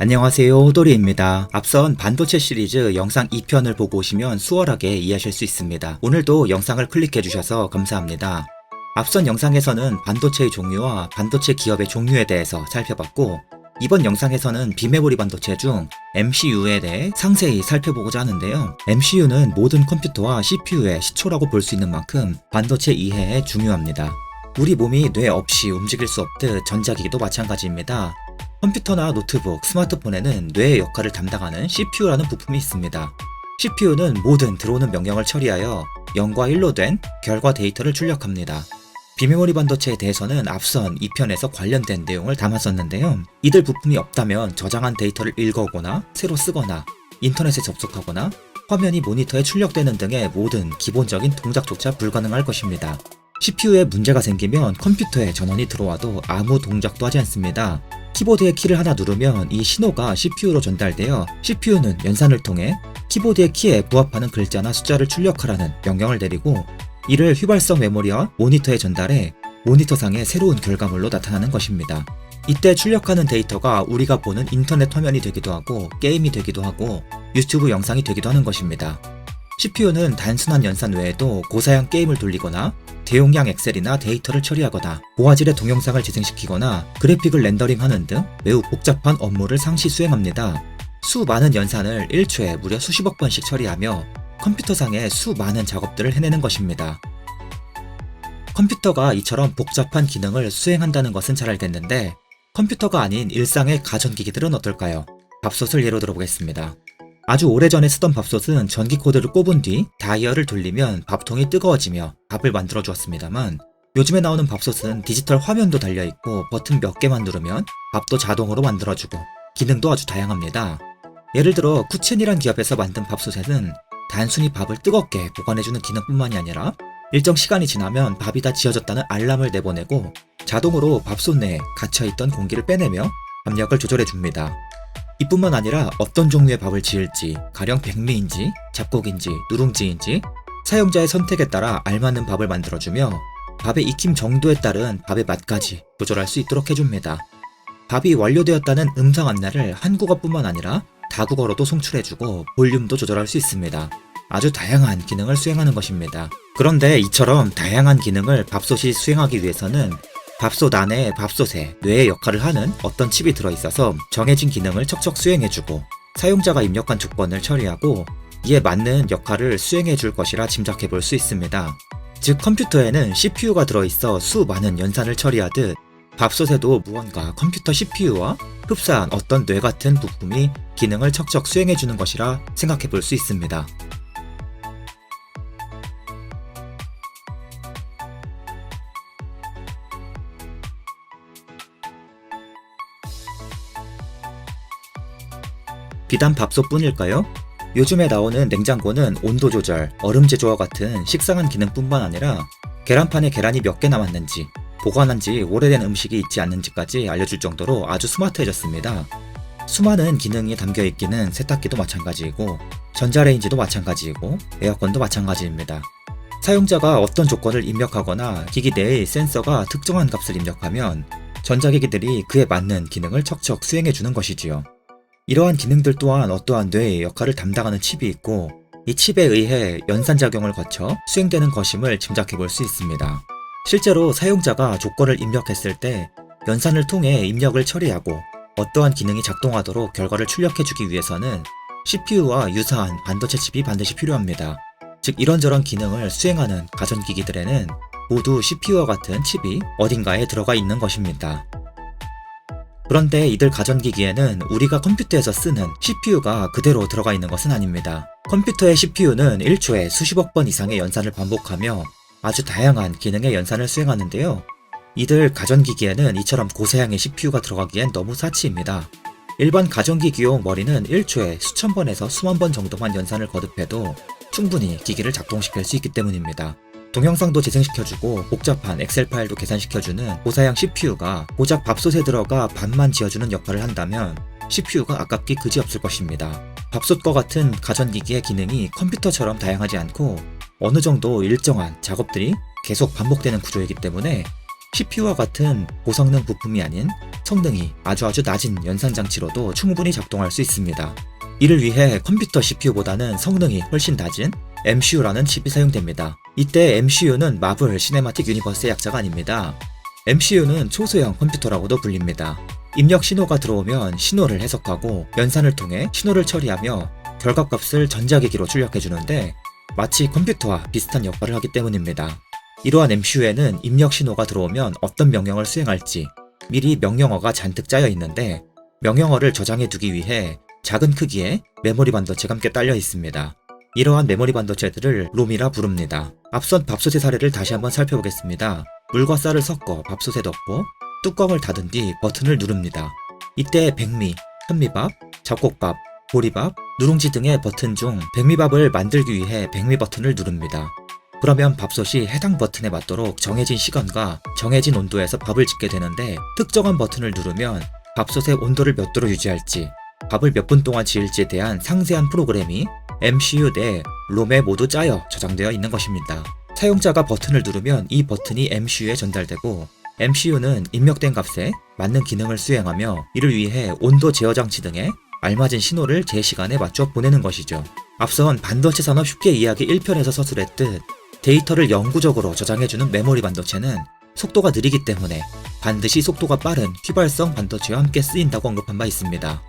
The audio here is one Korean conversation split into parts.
안녕하세요, 호돌이입니다. 앞선 반도체 시리즈 영상 2편을 보고 오시면 수월하게 이해하실 수 있습니다. 오늘도 영상을 클릭해주셔서 감사합니다. 앞선 영상에서는 반도체의 종류와 반도체 기업의 종류에 대해서 살펴봤고, 이번 영상에서는 비메모리 반도체 중 MCU에 대해 상세히 살펴보고자 하는데요. MCU는 모든 컴퓨터와 CPU의 시초라고 볼 수 있는 만큼 반도체 이해에 중요합니다. 우리 몸이 뇌 없이 움직일 수 없듯 전자기기도 마찬가지입니다. 컴퓨터나 노트북, 스마트폰에는 뇌의 역할을 담당하는 CPU라는 부품이 있습니다. CPU는 모든 들어오는 명령을 처리하여 0과 1로 된 결과 데이터를 출력합니다. 비메모리 반도체에 대해서는 앞선 2편에서 관련된 내용을 담았었는데요. 이들 부품이 없다면 저장한 데이터를 읽어오거나 새로 쓰거나 인터넷에 접속하거나 화면이 모니터에 출력되는 등의 모든 기본적인 동작조차 불가능할 것입니다. CPU에 문제가 생기면 컴퓨터에 전원이 들어와도 아무 동작도 하지 않습니다. 키보드의 키를 하나 누르면 이 신호가 CPU로 전달되어 CPU는 연산을 통해 키보드의 키에 부합하는 글자나 숫자를 출력하라는 명령을 내리고 이를 휘발성 메모리와 모니터에 전달해 모니터상의 새로운 결과물로 나타나는 것입니다. 이때 출력하는 데이터가 우리가 보는 인터넷 화면이 되기도 하고 게임이 되기도 하고 유튜브 영상이 되기도 하는 것입니다. CPU는 단순한 연산 외에도 고사양 게임을 돌리거나 대용량 엑셀이나 데이터를 처리하거나 고화질의 동영상을 재생시키거나 그래픽을 렌더링하는 등 매우 복잡한 업무를 상시 수행합니다. 수많은 연산을 1초에 무려 수십억 번씩 처리하며 컴퓨터상의 수많은 작업들을 해내는 것입니다. 컴퓨터가 이처럼 복잡한 기능을 수행한다는 것은 잘 알겠는데 컴퓨터가 아닌 일상의 가전기기들은 어떨까요? 밥솥을 예로 들어보겠습니다. 아주 오래전에 쓰던 밥솥은 전기 코드를 꼽은 뒤 다이얼을 돌리면 밥통이 뜨거워지며 밥을 만들어 주었습니다만 요즘에 나오는 밥솥은 디지털 화면도 달려있고 버튼 몇 개만 누르면 밥도 자동으로 만들어주고 기능도 아주 다양합니다. 예를 들어 쿠첸이란 기업에서 만든 밥솥에는 단순히 밥을 뜨겁게 보관해주는 기능뿐만이 아니라 일정 시간이 지나면 밥이 다 지어졌다는 알람을 내보내고 자동으로 밥솥 내에 갇혀있던 공기를 빼내며 압력을 조절해줍니다. 이뿐만 아니라 어떤 종류의 밥을 지을지, 가령 백미인지, 잡곡인지, 누룽지인지 사용자의 선택에 따라 알맞는 밥을 만들어주며 밥의 익힘 정도에 따른 밥의 맛까지 조절할 수 있도록 해줍니다. 밥이 완료되었다는 음성 안내를 한국어뿐만 아니라 다국어로도 송출해주고 볼륨도 조절할 수 있습니다. 아주 다양한 기능을 수행하는 것입니다. 그런데 이처럼 다양한 기능을 밥솥이 수행하기 위해서는 밥솥 안에 밥솥에 뇌의 역할을 하는 어떤 칩이 들어있어서 정해진 기능을 척척 수행해주고 사용자가 입력한 조건을 처리하고 이에 맞는 역할을 수행해줄 것이라 짐작해볼 수 있습니다. 즉 컴퓨터에는 CPU가 들어있어 수많은 연산을 처리하듯 밥솥에도 무언가 컴퓨터 CPU와 흡사한 어떤 뇌 같은 부품이 기능을 척척 수행해주는 것이라 생각해볼 수 있습니다. 비단 밥솥뿐일까요? 요즘에 나오는 냉장고는 온도 조절, 얼음 제조와 같은 식상한 기능뿐만 아니라 계란판에 계란이 몇 개 남았는지, 보관한 지 오래된 음식이 있지 않는지까지 알려줄 정도로 아주 스마트해졌습니다. 수많은 기능이 담겨있기는 세탁기도 마찬가지이고 전자레인지도 마찬가지이고 에어컨도 마찬가지입니다. 사용자가 어떤 조건을 입력하거나 기기 내의 센서가 특정한 값을 입력하면 전자기기들이 그에 맞는 기능을 척척 수행해주는 것이지요. 이러한 기능들 또한 어떠한 뇌의 역할을 담당하는 칩이 있고 이 칩에 의해 연산작용을 거쳐 수행되는 것임을 짐작해볼 수 있습니다. 실제로 사용자가 조건을 입력했을 때 연산을 통해 입력을 처리하고 어떠한 기능이 작동하도록 결과를 출력해주기 위해서는 CPU와 유사한 반도체 칩이 반드시 필요합니다. 즉 이런저런 기능을 수행하는 가전기기들에는 모두 CPU와 같은 칩이 어딘가에 들어가 있는 것입니다. 그런데 이들 가전기기에는 우리가 컴퓨터에서 쓰는 CPU가 그대로 들어가 있는 것은 아닙니다. 컴퓨터의 CPU는 1초에 수십억 번 이상의 연산을 반복하며 아주 다양한 기능의 연산을 수행하는데요. 이들 가전기기에는 이처럼 고사양의 CPU가 들어가기엔 너무 사치입니다. 일반 가전기기용 머리는 1초에 수천 번에서 수만 번 정도만 연산을 거듭해도 충분히 기기를 작동시킬 수 있기 때문입니다. 동영상도 재생시켜주고 복잡한 엑셀 파일도 계산시켜주는 고사양 CPU가 고작 밥솥에 들어가 밥만 지어주는 역할을 한다면 CPU가 아깝기 그지없을 것입니다. 밥솥과 같은 가전기기의 기능이 컴퓨터처럼 다양하지 않고 어느 정도 일정한 작업들이 계속 반복되는 구조이기 때문에 CPU와 같은 고성능 부품이 아닌 성능이 아주 낮은 연산장치로도 충분히 작동할 수 있습니다. 이를 위해 컴퓨터 CPU보다는 성능이 훨씬 낮은 MCU라는 칩이 사용됩니다. 이때 MCU는 마블 시네마틱 유니버스의 약자가 아닙니다. MCU는 초소형 컴퓨터라고도 불립니다. 입력 신호가 들어오면 신호를 해석하고 연산을 통해 신호를 처리하며 결과값을 전자기기로 출력해주는데 마치 컴퓨터와 비슷한 역할을 하기 때문입니다. 이러한 MCU에는 입력 신호가 들어오면 어떤 명령을 수행할지 미리 명령어가 잔뜩 짜여 있는데 명령어를 저장해 두기 위해 작은 크기의 메모리 반도체가 함께 딸려 있습니다. 이러한 메모리 반도체들을 롬이라 부릅니다. 앞선 밥솥의 사례를 다시 한번 살펴보겠습니다. 물과 쌀을 섞어 밥솥에 넣고 뚜껑을 닫은 뒤 버튼을 누릅니다. 이때 백미, 현미밥, 잡곡밥, 보리밥, 누룽지 등의 버튼 중 백미밥을 만들기 위해 백미 버튼을 누릅니다. 그러면 밥솥이 해당 버튼에 맞도록 정해진 시간과 정해진 온도에서 밥을 짓게 되는데 특정한 버튼을 누르면 밥솥의 온도를 몇 도로 유지할지 밥을 몇 분 동안 지을지에 대한 상세한 프로그램이 MCU 내 롬에 모두 짜여 저장되어 있는 것입니다. 사용자가 버튼을 누르면 이 버튼이 MCU에 전달되고 MCU는 입력된 값에 맞는 기능을 수행하며 이를 위해 온도 제어 장치 등의 알맞은 신호를 제 시간에 맞춰 보내는 것이죠. 앞선 반도체 산업 쉽게 이해하기 1편에서 서술했듯 데이터를 영구적으로 저장해주는 메모리 반도체는 속도가 느리기 때문에 반드시 속도가 빠른 휘발성 반도체와 함께 쓰인다고 언급한 바 있습니다.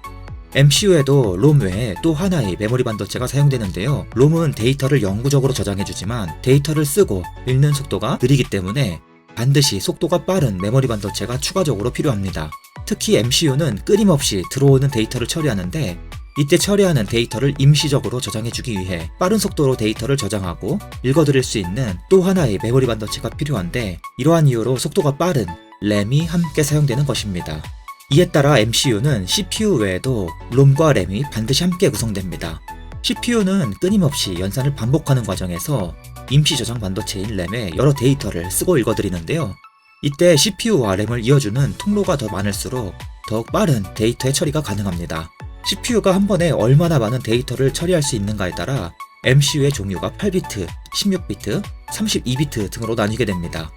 MCU에도 롬 외에 또 하나의 메모리 반도체가 사용되는데요. 롬은 데이터를 영구적으로 저장해주지만 데이터를 쓰고 읽는 속도가 느리기 때문에 반드시 속도가 빠른 메모리 반도체가 추가적으로 필요합니다. 특히 MCU는 끊임없이 들어오는 데이터를 처리하는데 이때 처리하는 데이터를 임시적으로 저장해주기 위해 빠른 속도로 데이터를 저장하고 읽어드릴 수 있는 또 하나의 메모리 반도체가 필요한데 이러한 이유로 속도가 빠른 램이 함께 사용되는 것입니다. 이에 따라 MCU는 CPU 외에도 롬과 램이 반드시 함께 구성됩니다. CPU는 끊임없이 연산을 반복하는 과정에서 임시 저장 반도체인 램에 여러 데이터를 쓰고 읽어드리는데요. 이때 CPU와 램을 이어주는 통로가 더 많을수록 더욱 빠른 데이터의 처리가 가능합니다. CPU가 한 번에 얼마나 많은 데이터를 처리할 수 있는가에 따라 MCU의 종류가 8비트, 16비트, 32비트 등으로 나뉘게 됩니다.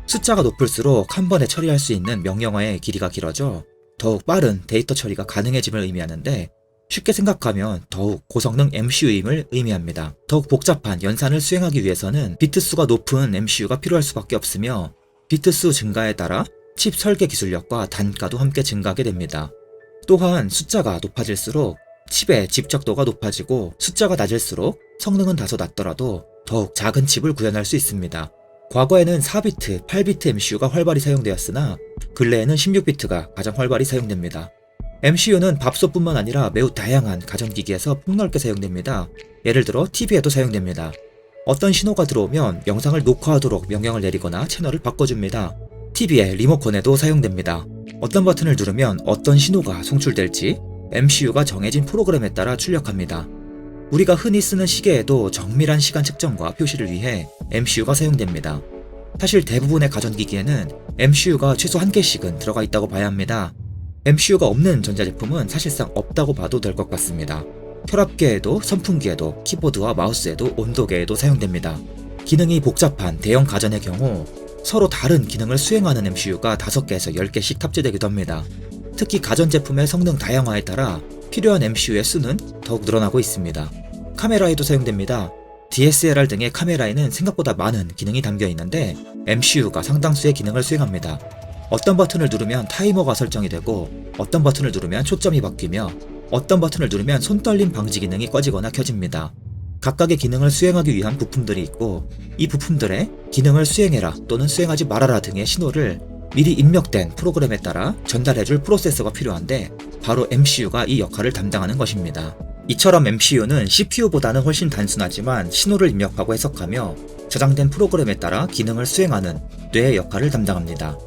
숫자가 높을수록 한 번에 처리할 수 있는 명령어의 길이가 길어져 더욱 빠른 데이터 처리가 가능해짐을 의미하는데 쉽게 생각하면 더욱 고성능 MCU임을 의미합니다. 더욱 복잡한 연산을 수행하기 위해서는 비트수가 높은 MCU가 필요할 수밖에 없으며 비트수 증가에 따라 칩 설계 기술력과 단가도 함께 증가하게 됩니다. 또한 숫자가 높아질수록 칩의 집적도가 높아지고 숫자가 낮을수록 성능은 다소 낮더라도 더욱 작은 칩을 구현할 수 있습니다. 과거에는 4비트, 8비트 MCU가 활발히 사용되었으나 근래에는 16비트가 가장 활발히 사용됩니다. MCU는 밥솥뿐만 아니라 매우 다양한 가전기기에서 폭넓게 사용됩니다. 예를 들어 TV에도 사용됩니다. 어떤 신호가 들어오면 영상을 녹화하도록 명령을 내리거나 채널을 바꿔줍니다. TV의 리모컨에도 사용됩니다. 어떤 버튼을 누르면 어떤 신호가 송출될지 MCU가 정해진 프로그램에 따라 출력합니다. 우리가 흔히 쓰는 시계에도 정밀한 시간 측정과 표시를 위해 MCU가 사용됩니다. 사실 대부분의 가전기기에는 MCU가 최소 한 개씩은 들어가 있다고 봐야 합니다. MCU가 없는 전자제품은 사실상 없다고 봐도 될 것 같습니다. 혈압계에도 선풍기에도 키보드와 마우스에도 온도계에도 사용됩니다. 기능이 복잡한 대형 가전의 경우 서로 다른 기능을 수행하는 MCU가 5개에서 10개씩 탑재되기도 합니다. 특히 가전제품의 성능 다양화에 따라 필요한 MCU의 수는 더욱 늘어나고 있습니다. 카메라에도 사용됩니다. DSLR 등의 카메라에는 생각보다 많은 기능이 담겨 있는데 MCU가 상당수의 기능을 수행합니다. 어떤 버튼을 누르면 타이머가 설정이 되고 어떤 버튼을 누르면 초점이 바뀌며 어떤 버튼을 누르면 손떨림 방지 기능이 꺼지거나 켜집니다. 각각의 기능을 수행하기 위한 부품들이 있고 이 부품들의 기능을 수행해라 또는 수행하지 말아라 등의 신호를 미리 입력된 프로그램에 따라 전달해줄 프로세서가 필요한데 바로 MCU가 이 역할을 담당하는 것입니다. 이처럼 MCU는 CPU보다는 훨씬 단순하지만 신호를 입력하고 해석하며 저장된 프로그램에 따라 기능을 수행하는 뇌의 역할을 담당합니다.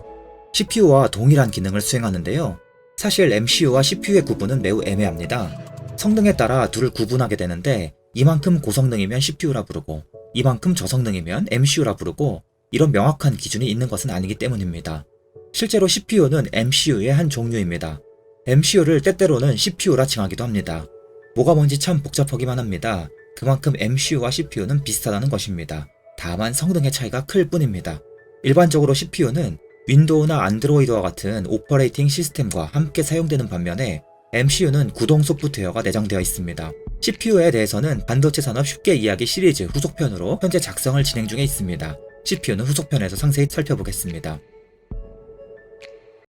CPU와 동일한 기능을 수행하는데요. 사실 MCU와 CPU의 구분은 매우 애매합니다. 성능에 따라 둘을 구분하게 되는데 이만큼 고성능이면 CPU라 부르고 이만큼 저성능이면 MCU라 부르고 이런 명확한 기준이 있는 것은 아니기 때문입니다. 실제로 CPU는 MCU의 한 종류입니다. MCU를 때때로는 CPU라 칭하기도 합니다. 뭐가 뭔지 참 복잡하기만 합니다. 그만큼 MCU와 CPU는 비슷하다는 것입니다. 다만 성능의 차이가 클 뿐입니다. 일반적으로 CPU는 윈도우나 안드로이드와 같은 오퍼레이팅 시스템과 함께 사용되는 반면에 MCU는 구동 소프트웨어가 내장되어 있습니다. CPU에 대해서는 반도체 산업 쉽게 이해하기 시리즈 후속편으로 현재 작성을 진행 중에 있습니다. CPU는 후속편에서 상세히 살펴보겠습니다.